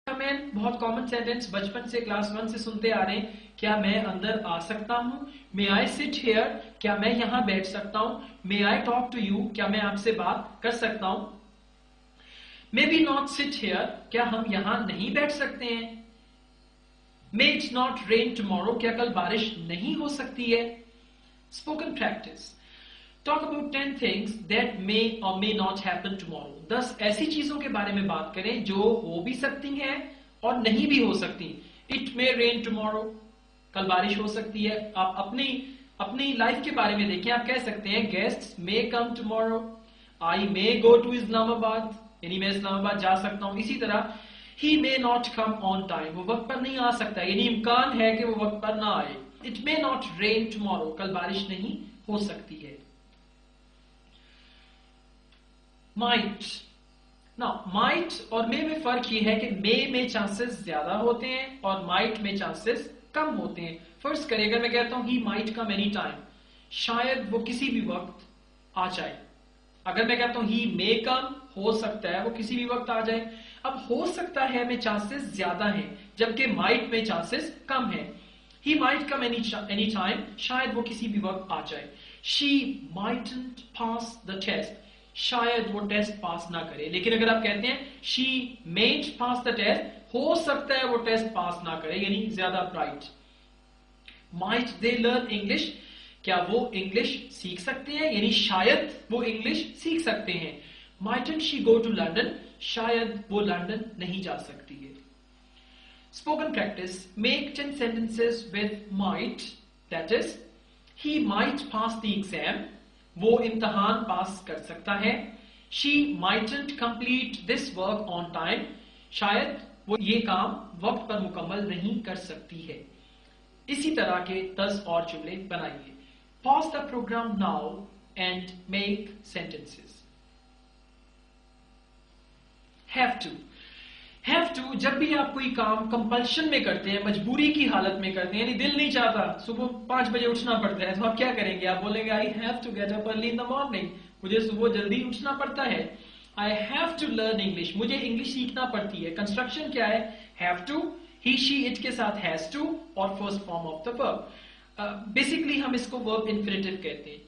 हमें बहुत common sentence बचपन से क्लास 1 से सुनते आ रहे हैं, क्या मैं अंदर आ सकता हूँ? मे आई सिट हेयर, क्या मैं यहाँ बैठ सकता हूँ? मे आई टॉक टू यू, क्या मैं आपसे बात कर सकता हूँ? May be not sit here, क्या हम यहाँ नहीं बैठ सकते हैं? मे इट्स नॉट रेन टुमारो, क्या कल बारिश नहीं हो सकती है? Spoken practice. Talk about 10 things that may or may not happen tomorrow. 10 ऐसी चीजों के बारे में बात करें जो हो भी सकती हैं और नहीं भी हो सकती. It may rain tomorrow. कल बारिश हो सकती है. आप अपनी लाइफ के बारे में देखें. आप कह सकते हैं guests may come tomorrow. I may go to Islamabad. यानी मैं इस्लामाबाद जा सकता हूं. इसी तरह he may not come on time. वो वक्त पर नहीं आ सकता. यानी इम्कान है कि वो वक्त पर ना आए. It may not rain tomorrow. कल बारिश नहीं हो सकती है. Might. Now, might और may में फर्क ये है कि may में चांसेस ज्यादा होते हैं और might में चांसेस कम होते हैं. फर्स्ट करें, अगर मैं कहता हूं he might come any time, शायद वो किसी भी वक्त आ जाए. अगर मैं कहता हूं he may come, हो सकता है वो किसी भी वक्त आ जाए. अब हो सकता है में चांसेस ज्यादा हैं, जबकि might में चांसेस कम है. He might come any time, शायद वो किसी भी वक्त आ जाए. She mightn't pass the test, शायद वो टेस्ट पास ना करे. लेकिन अगर आप कहते हैं she mayn't pass the test, हो सकता है वो टेस्ट पास ना करे, यानी ज्यादा bright. Might they learn English, क्या वो इंग्लिश सीख सकते हैं, यानी शायद वो इंग्लिश सीख सकते हैं. Mightn't she go to London, शायद वो लंदन नहीं जा सकती है. Spoken practice. Make 10 sentences with might. That is, he might pass the exam, वो इम्तहान पास कर सकता है. She mightn't complete this work on time, शायद वो ये काम वक्त पर मुकम्मल नहीं कर सकती है. इसी तरह के 10 और जुमले बनाइए. Pause the program now and make sentences. Have to. Have to, जब भी आप कोई काम कंपल्शन में करते हैं, मजबूरी की हालत में करते हैं, यानी दिल नहीं चाहता, सुबह 5 बजे उठना पड़ता है, तो आप क्या करेंगे? आप बोलेंगे I have to get up early in the morning, मुझे सुबह जल्दी उठना पड़ता है. I have to learn English, मुझे इंग्लिश सीखना पड़ती है. कंस्ट्रक्शन क्या है? Have to, he she it के साथ has to और first form of the verb. Basically हम इसको वर्ब इन्फिनिटिव कहते हैं.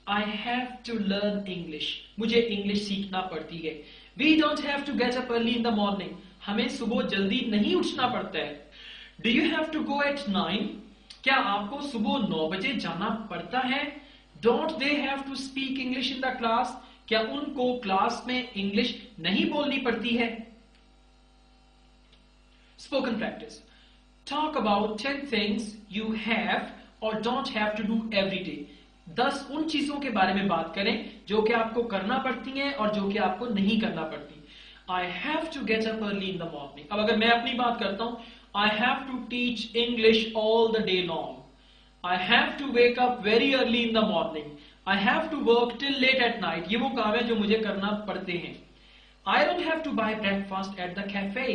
I have to learn English, मुझे इंग्लिश सीखना पड़ती है. We don't have to get up early in the morning, हमें सुबह जल्दी नहीं उठना पड़ता है. Do you have to go at 9, क्या आपको सुबह 9 बजे जाना पड़ता है? Don't they have to speak English in the class, क्या उनको क्लास में इंग्लिश नहीं बोलनी पड़ती है? Spoken practice. Talk about 10 things you have or don't have to do every day. 10 उन चीजों के बारे में बात करें जो कि आपको करना पड़ती हैं और जो कि आपको नहीं करना पड़ती. I have to get up early in the morning. अब अगर मैं अपनी बात करता हूं, I have to teach English all the day long. I have to wake up very early in the morning. I have to work till late at night. ये वो काम है जो मुझे करना पड़ते हैं. I don't have to buy breakfast at the cafe.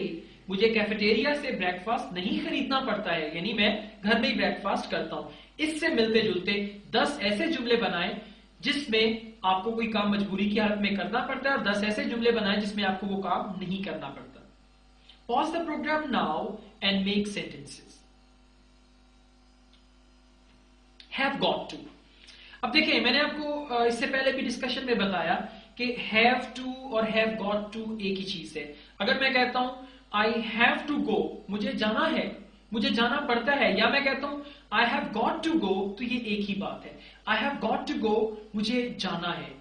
मुझे कैफेटेरिया से ब्रेकफास्ट नहीं खरीदना पड़ता है, यानी मैं घर में ही ब्रेकफास्ट करता हूं. इससे मिलते जुलते 10 ऐसे जुमले बनाएं जिसमें आपको कोई काम मजबूरी की हालत में करना पड़ता है और 10 ऐसे जुमले बनाएं जिसमें आपको वो काम नहीं करना पड़ता. Pause the program now and make sentences. Have got to. अब देखिए, मैंने आपको इससे पहले भी डिस्कशन में बताया कि have to और have got to एक ही चीज है. अगर मैं कहता हूं I have to go, मुझे जाना है, मुझे जाना पड़ता है, या मैं कहता हूं I have got to go, तो ये एक ही बात है. I have got to go, मुझे जाना है.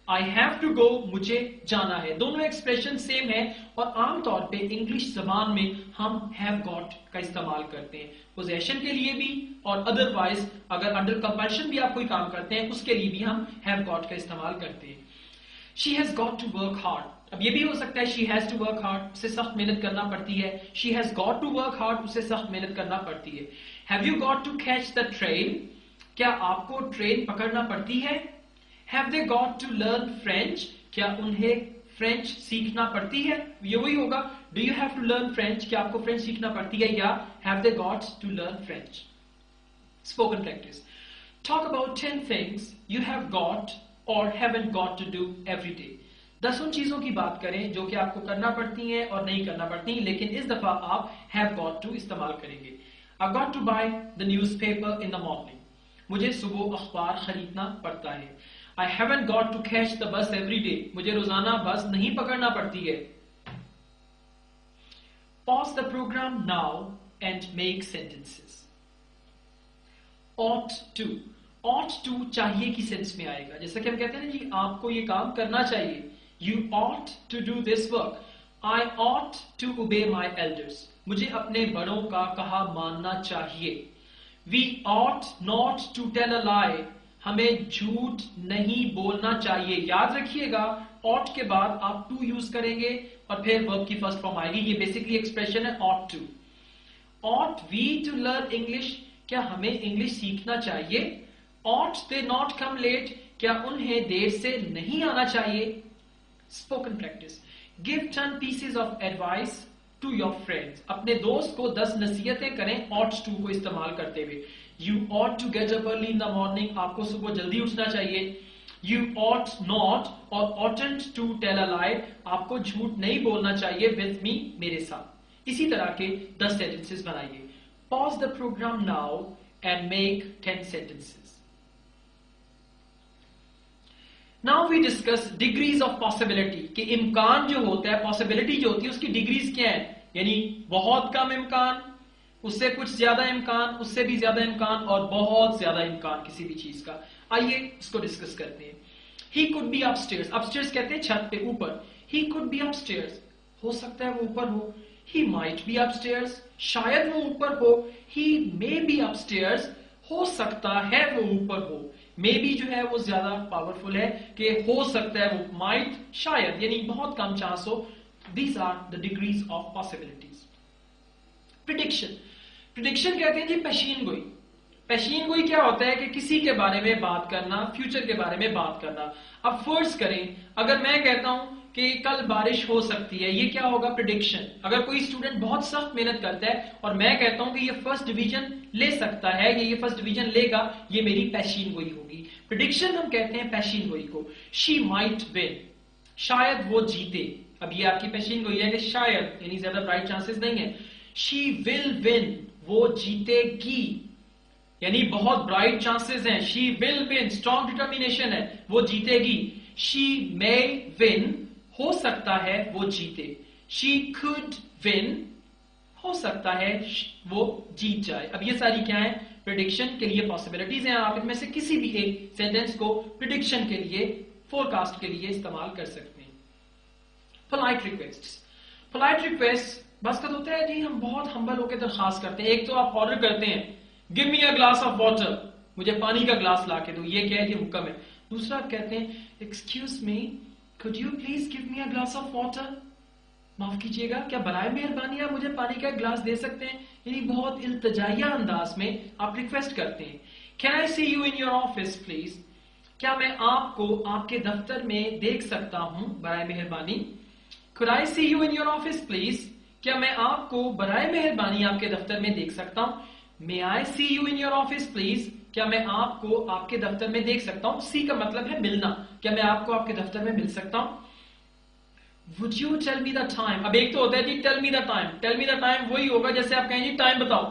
I have to go, मुझे जाना है. दोनों एक्सप्रेशन सेम है और आमतौर पे इंग्लिश जबान में हम have got का इस्तेमाल करते हैं, पोजेशन के लिए भी और अदरवाइज अगर अंडर कंपल्शन भी आप कोई काम करते हैं उसके लिए भी हम have got का इस्तेमाल करते हैं. She has got to work hard. अब ये भी हो सकता है she has to work hard, उसे सख्त मेहनत करना पड़ती है. She has got to work hard, उसे सख्त मेहनत करना पड़ती है. Have you got to catch the train, क्या आपको ट्रेन पकड़ना पड़ती है? Have they got to learn French, क्या उन्हें फ्रेंच सीखना पड़ती है? ये वही होगा, do you have to learn French, क्या आपको फ्रेंच सीखना पड़ती है, या have they got to learn French. Spoken practice. Talk about 10 things you have got or haven't got to do every day. 10 उन चीजों की बात करें जो कि आपको करना पड़ती हैं और नहीं करना पड़ती, लेकिन इस दफा आप हैव गॉट टू इस्तेमाल करेंगे। I got to buy the newspaper in the morning, मुझे सुबह अखबार खरीदना पड़ता है। I haven't got to catch the bus every day, मुझे रोजाना बस नहीं पकड़ना पड़ती है। Pause the programme now and make sentences. ought to, ought to चाहिए की सेंस में आएगा, जैसा कि हम कहते हैं ना जी आपको ये काम करना चाहिए, you ought to do this work, I ought to obey my elders, मुझे अपने बड़ों का कहा मानना चाहिए। We ought not to tell a lie, हमें झूठ नहीं बोलना चाहिए। याद रखिएगा ought के बाद आप to यूज करेंगे और फिर वर्ब की फर्स्ट फॉर्म आएगी, ये बेसिकली एक्सप्रेशन है ought to। ought we to learn English, क्या हमें इंग्लिश सीखना चाहिए? ought they not come late, क्या उन्हें देर से नहीं आना चाहिए? Spoken practice. Give 10 pieces of advice to your friends, अपने दोस्त को 10 नसीहतें करें ought to को इस्तेमाल करते हुए। you ought to get up early in the morning, आपको सुबह जल्दी उठना चाहिए। you ought not or oughtn't to tell a lie, आपको झूठ नहीं बोलना चाहिए with me, मेरे साथ। इसी तरह के 10 सेंटेंसेस बनाइए। Pause the program now and make 10 sentences. Now we discuss degrees of possibility, कि इम्कान जो होता है, possibility जो होती है उसकी डिग्रीज क्या है, यानी बहुत कम इम्कान, उससे कुछ ज्यादा इम्कान, उससे भी ज्यादा इम्कान और बहुत ज्यादा इम्कान किसी भी चीज का। आइए इसको डिस्कस करते हैं। He could be upstairs, upstairs कहते हैं छत पे, ऊपर। He could be upstairs, हो सकता है वो ऊपर हो। He might be upstairs, शायद वो ऊपर हो। He may be upstairs, हो सकता है वो ऊपर हो। May be जो है वो ज्यादा पावरफुल है कि हो सकता है वो, might शायद, यानी बहुत कम चांस हो। These are the degrees of possibilities. Prediction, prediction कहते हैं जी पेशीन गोई। पेशीन गोई क्या होता है कि किसी के बारे में बात करना, फ्यूचर के बारे में बात करना। अब फर्ज करें अगर मैं कहता हूं कि कल बारिश हो सकती है, ये क्या होगा? प्रेडिक्शन। अगर कोई स्टूडेंट बहुत सख्त मेहनत करता है और मैं कहता हूं कि ये फर्स्ट डिवीजन ले सकता है या ये फर्स्ट डिवीजन लेगा, ये मेरी पेशीन गोई होगी। प्रेडिक्शन हम कहते हैं पेशीन गोई को। शी माइट विन, शायद वो जीते। अब ये आपकी पेशीन गोई है कि शायद, यानी ज्यादा ब्राइट चांसेस नहीं है। शी विल विन, वो जीतेगी, यानी बहुत ब्राइट चांसेस हैं। She will win, strong determination है, वो जीतेगी। शी मे विन, हो सकता है वो जीते। शी कुड विन, हो सकता है वो जीत जाए। अब ये सारी क्या है? प्रेडिक्शन के लिए पॉसिबिलिटीज हैं। आप इनमें से किसी भी एक सेंटेंस को प्रेडिक्शन के लिए, फोरकास्ट के लिए इस्तेमाल कर सकते हैं। पोलाइट रिक्वेस्ट, पोलाइट रिक्वेस्ट बस का होता है जी हम बहुत हम्बल होकर दरखास्त करते हैं। एक तो आप ऑर्डर करते हैं give me a glass of water, मुझे पानी का ग्लास ला के दो, ये क्या है? ये हुक्म है। दूसरा आप कहते हैं excuse me could you please give me a glass of water, माफ कीजिएगा क्या बराए मेहरबानी आप मुझे पानी का ग्लास दे सकते हैं? यानी बहुत इल्तजाइया अंदाज में आप रिक्वेस्ट करते हैं। Can I see you in your office please, क्या मैं आपको आपके दफ्तर में देख सकता हूं बराए मेहरबानी? could I see you in your office please, क्या मैं आपको बराए मेहरबानी आपके दफ्तर में देख सकता हूं? may I see you in your office please, क्या मैं आपको आपके दफ्तर में देख सकता हूं? सी का मतलब है मिलना, क्या मैं आपको आपके दफ्तर में मिल सकता हूं? Would you tell me the time, अब एक तो होता है जी tell me the time, tell me the time वही होगा जैसे आप कहें जी टाइम बताओ।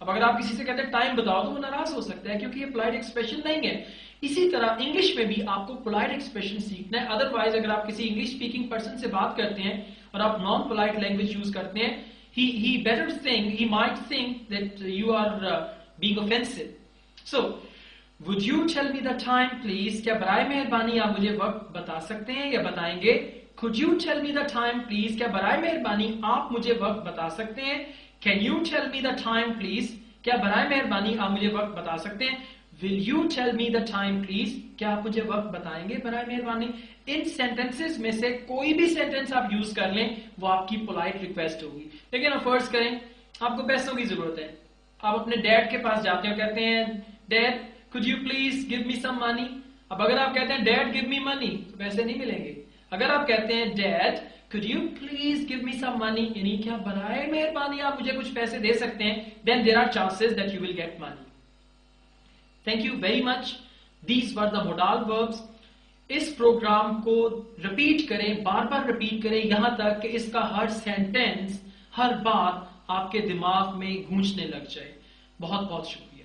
अब अगर आप किसी से कहते हैं टाइम बताओ तो वो नाराज हो सकता है क्योंकि ये पोलाइट एक्सप्रेशन नहीं है। इसी तरह इंग्लिश में भी आपको पोलाइट एक्सप्रेशन सीखना है। अदरवाइज अगर आप किसी इंग्लिश स्पीकिंग पर्सन से बात करते हैं और आप नॉन पोलाइट लैंग्वेज यूज करते हैं, he better think, he might think that you are being offensive. So would you tell me the time please, क्या बराए मेहरबानी आप मुझे वक्त बता सकते हैं या बताएंगे? could you tell me the time please, क्या बराए मेहरबानी आप मुझे वक्त बता सकते हैं? can you tell me the time please, क्या बराए मेहरबानी आप मुझे वक्त बता सकते हैं? will you tell me the time please, क्या आप मुझे वक्त बताएंगे बराए मेहरबानी? इन सेंटेंसेस में से कोई भी सेंटेंस आप यूज कर लें वो आपकी पोलाइट रिक्वेस्ट होगी। लेकिन अब फर्ज करें आपको पैसों की जरूरत है, आप अपने डैड के पास जाते हो, कहते हैं dad could you please give me some money। अब अगर आप कहते हैं डैड give me money तो पैसे नहीं मिलेंगे। अगर आप कहते हैं dad could you please give me some money, यानी क्या बराए मेहरबानी आप मुझे कुछ पैसे दे सकते हैं, then there are chances that you will get money. Thank you very much. These were the modal verbs. اس پروگرام کو ریپیٹ کریں، بار بار ریپیٹ کریں، یہاں تک کہ اس کا ہر سینٹینس، ہر بات آپ کے دماغ میں گونجنے لگ جائے. بہت بہت شکریہ.